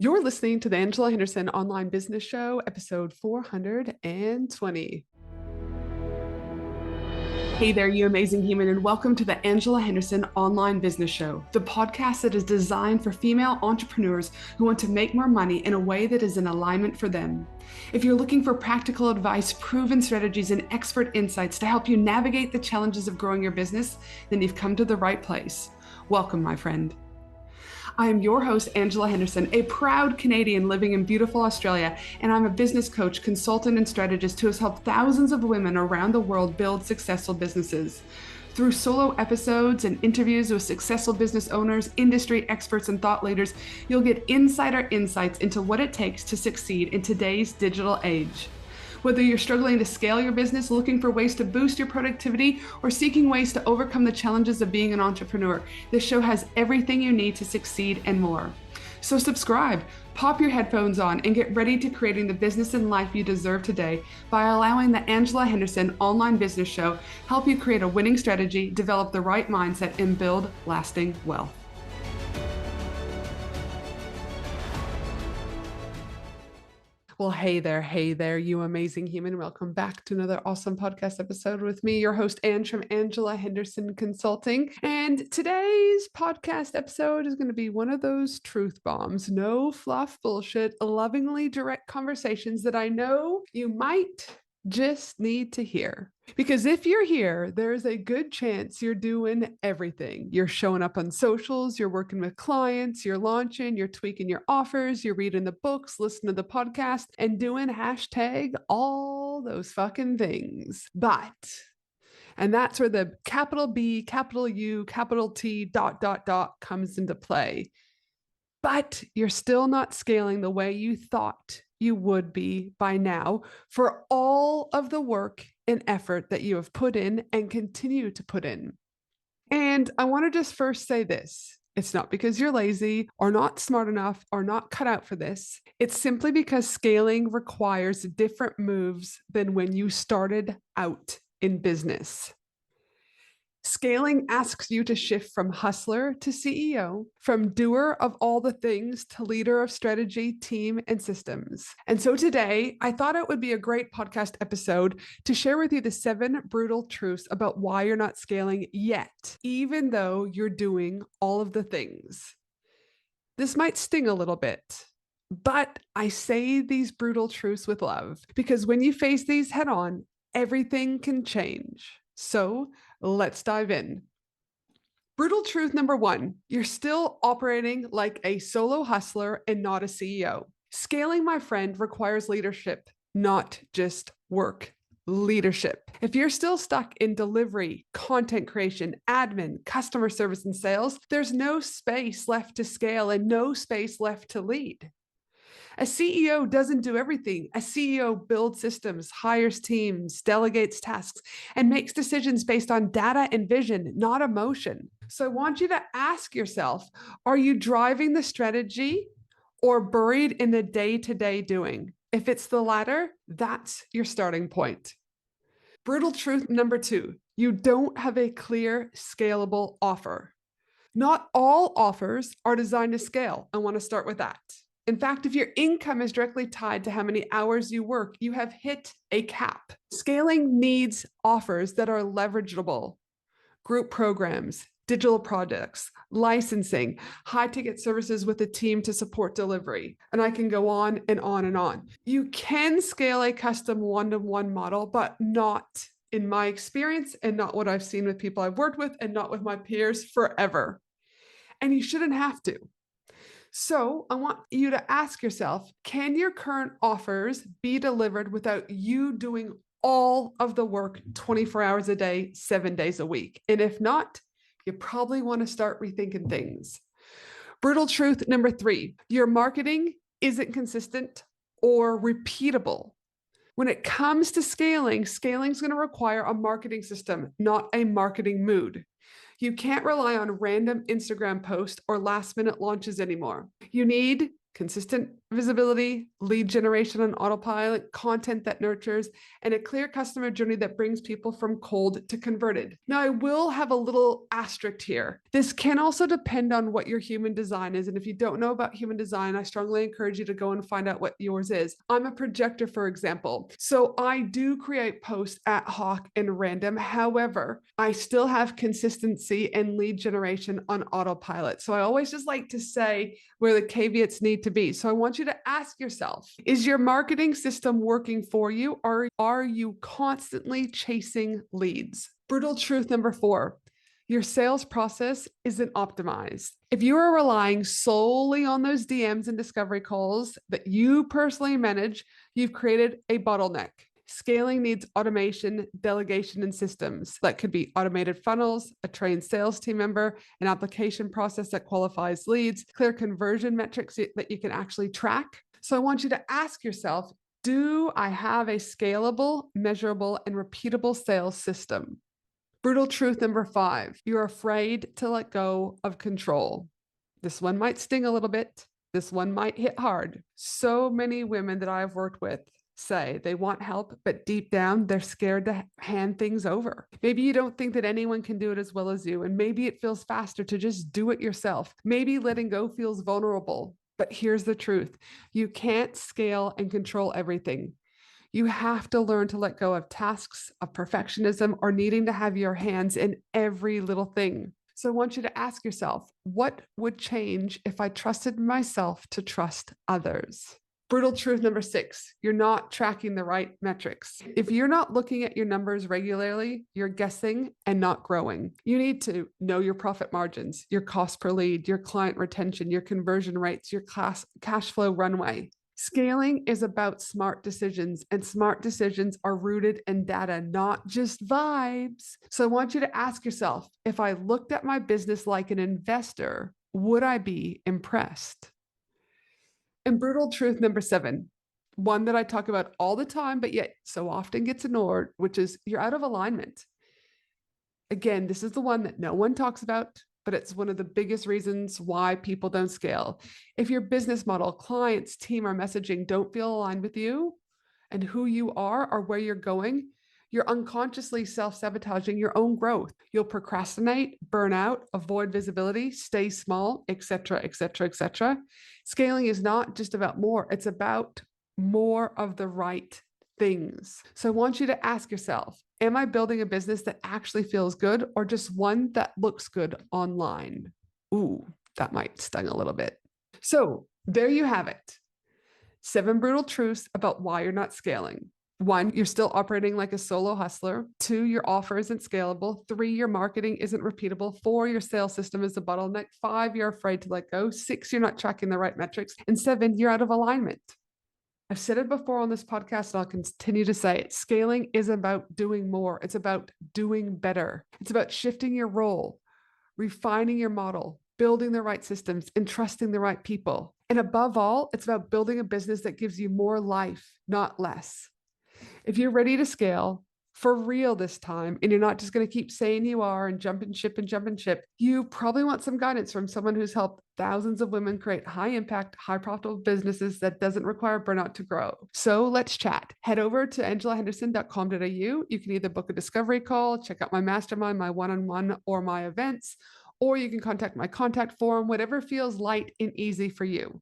You're listening to the Angela Henderson Online Business Show, episode 420. Hey there, you amazing human, and welcome to the Angela Henderson Online Business Show, the podcast that is designed for female entrepreneurs who want to make more money in a way that is in alignment for them. If you're looking for practical advice, proven strategies, and expert insights to help you navigate the challenges of growing your business, then you've come to the right place. Welcome, my friend. I am your host, Angela Henderson, a proud Canadian living in beautiful Australia, and I'm a business coach, consultant, and strategist who has helped thousands of women around the world build successful businesses. Through solo episodes and interviews with successful business owners, industry experts, and thought leaders, you'll get insider insights into what it takes to succeed in today's digital age. Whether you're struggling to scale your business, looking for ways to boost your productivity, or seeking ways to overcome the challenges of being an entrepreneur, this show has everything you need to succeed and more. So subscribe, pop your headphones on, and get ready to creating the business and life you deserve today by allowing the Angela Henderson Online Business Show help you create a winning strategy, develop the right mindset, and build lasting wealth. Well, hey there, you amazing human. Welcome back to another awesome podcast episode with me, your host, Ange from Angela Henderson Consulting. And today's podcast episode is going to be one of those truth bombs, no fluff bullshit, lovingly direct conversations that I know you might just need to hear. Because if you're here, there's a good chance you're doing everything. You're showing up on socials, you're working with clients, you're launching, you're tweaking your offers, you're reading the books, listening to the podcast, and doing hashtag all those fucking things. And that's where the capital B, capital U, capital T, ... comes into play. But you're still not scaling the way you thought you would be by now for all of the work and effort that you have put in and continue to put in. And I want to just first say this. It's not because you're lazy or not smart enough or not cut out for this. It's simply because scaling requires different moves than when you started out in business. Scaling asks you to shift from hustler to CEO, from doer of all the things to leader of strategy, team, and systems. And so today, I thought it would be a great podcast episode to share with you the 7 brutal truths about why you're not scaling yet, even though you're doing all of the things. This might sting a little bit, but I say these brutal truths with love because when you face these head on, everything can change. So let's dive in. Brutal truth number 1, you're still operating like a solo hustler and not a CEO. Scaling, my friend, requires leadership, not just work. Leadership. If you're still stuck in delivery, content creation, admin, customer service, and sales, there's no space left to scale and no space left to lead. A CEO doesn't do everything. A CEO builds systems, hires teams, delegates tasks, and makes decisions based on data and vision, not emotion. So I want you to ask yourself, are you driving the strategy or buried in the day-to-day doing? If it's the latter, that's your starting point. Brutal truth number 2, you don't have a clear, scalable offer. Not all offers are designed to scale. I want to start with that. In fact, if your income is directly tied to how many hours you work, you have hit a cap. Scaling needs offers that are leverageable. Group programs, digital projects, licensing, high-ticket services with a team to support delivery. And I can go on and on and on. You can scale a custom one-to-one model, but not in my experience and not what I've seen with people I've worked with and not with my peers forever. And you shouldn't have to. So I want you to ask yourself, can your current offers be delivered without you doing all of the work 24 hours a day, 7 days a week? And if not, you probably want to start rethinking things. Brutal truth number 3, your marketing isn't consistent or repeatable. When it comes to scaling is going to require a marketing system, not a marketing mood. You can't rely on random Instagram posts or last minute launches anymore. You need consistent visibility, lead generation on autopilot, content that nurtures, and a clear customer journey that brings people from cold to converted. Now, I will have a little asterisk here. This can also depend on what your human design is. And if you don't know about human design, I strongly encourage you to go and find out what yours is. I'm a projector, for example. So I do create posts ad hoc and random. However, I still have consistency and lead generation on autopilot. So I always just like to say where the caveats need to be. So I want you to ask yourself, is your marketing system working for you, or are you constantly chasing leads? Brutal truth number 4, your sales process isn't optimized. If you are relying solely on those DMs and discovery calls that you personally manage, you've created a bottleneck. Scaling needs automation, delegation, and systems. That could be automated funnels, a trained sales team member, an application process that qualifies leads, clear conversion metrics that you can actually track. So I want you to ask yourself, do I have a scalable, measurable, and repeatable sales system? Brutal truth number 5, you're afraid to let go of control. This one might sting a little bit. This one might hit hard. So many women that I've worked with say they want help, but deep down, they're scared to hand things over. Maybe you don't think that anyone can do it as well as you, and maybe it feels faster to just do it yourself. Maybe letting go feels vulnerable, but here's the truth. You can't scale and control everything. You have to learn to let go of tasks, of perfectionism, or needing to have your hands in every little thing. So I want you to ask yourself, what would change if I trusted myself to trust others? Brutal truth number 6, you're not tracking the right metrics. If you're not looking at your numbers regularly, you're guessing and not growing. You need to know your profit margins, your cost per lead, your client retention, your conversion rates, your cash flow runway. Scaling is about smart decisions, and smart decisions are rooted in data, not just vibes. So I want you to ask yourself, if I looked at my business like an investor, would I be impressed? And brutal truth number 7, one that I talk about all the time, but yet so often gets ignored, which is you're out of alignment. Again, this is the one that no one talks about, but it's one of the biggest reasons why people don't scale. If your business model, clients, team, or messaging don't feel aligned with you and who you are or where you're going, you're unconsciously self-sabotaging your own growth. You'll procrastinate, burn out, avoid visibility, stay small, etc., etc., etc. Scaling is not just about more, it's about more of the right things. So I want you to ask yourself, am I building a business that actually feels good or just one that looks good online? Ooh, that might sting a little bit. So there you have it. 7 brutal truths about why you're not scaling. 1, you're still operating like a solo hustler. 2, your offer isn't scalable. 3, your marketing isn't repeatable. 4, your sales system is a bottleneck. 5, you're afraid to let go. 6, you're not tracking the right metrics. And 7, you're out of alignment. I've said it before on this podcast, and I'll continue to say it. Scaling is about doing more. It's about doing better. It's about shifting your role, refining your model, building the right systems, and trusting the right people. And above all, it's about building a business that gives you more life, not less. If you're ready to scale for real this time, and you're not just going to keep saying you are and jump and ship, you probably want some guidance from someone who's helped thousands of women create high impact, high profitable businesses that doesn't require burnout to grow. So let's chat. Head over to angelahenderson.com.au. You can either book a discovery call, check out my mastermind, my one-on-one, or my events, or you can contact my contact form, whatever feels light and easy for you.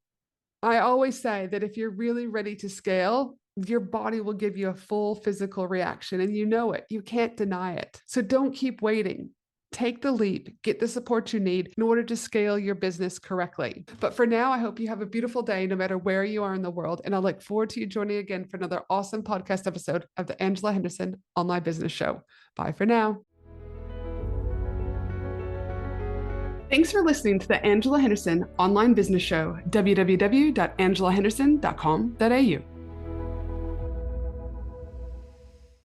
I always say that if you're really ready to scale, your body will give you a full physical reaction, and you know it. You can't deny it. So don't keep waiting. Take the leap, get the support you need in order to scale your business correctly. But for now, I hope you have a beautiful day, no matter where you are in the world. And I look forward to you joining again for another awesome podcast episode of the Angela Henderson Online Business Show. Bye for now. Thanks for listening to the Angela Henderson Online Business Show, www.angelahenderson.com.au.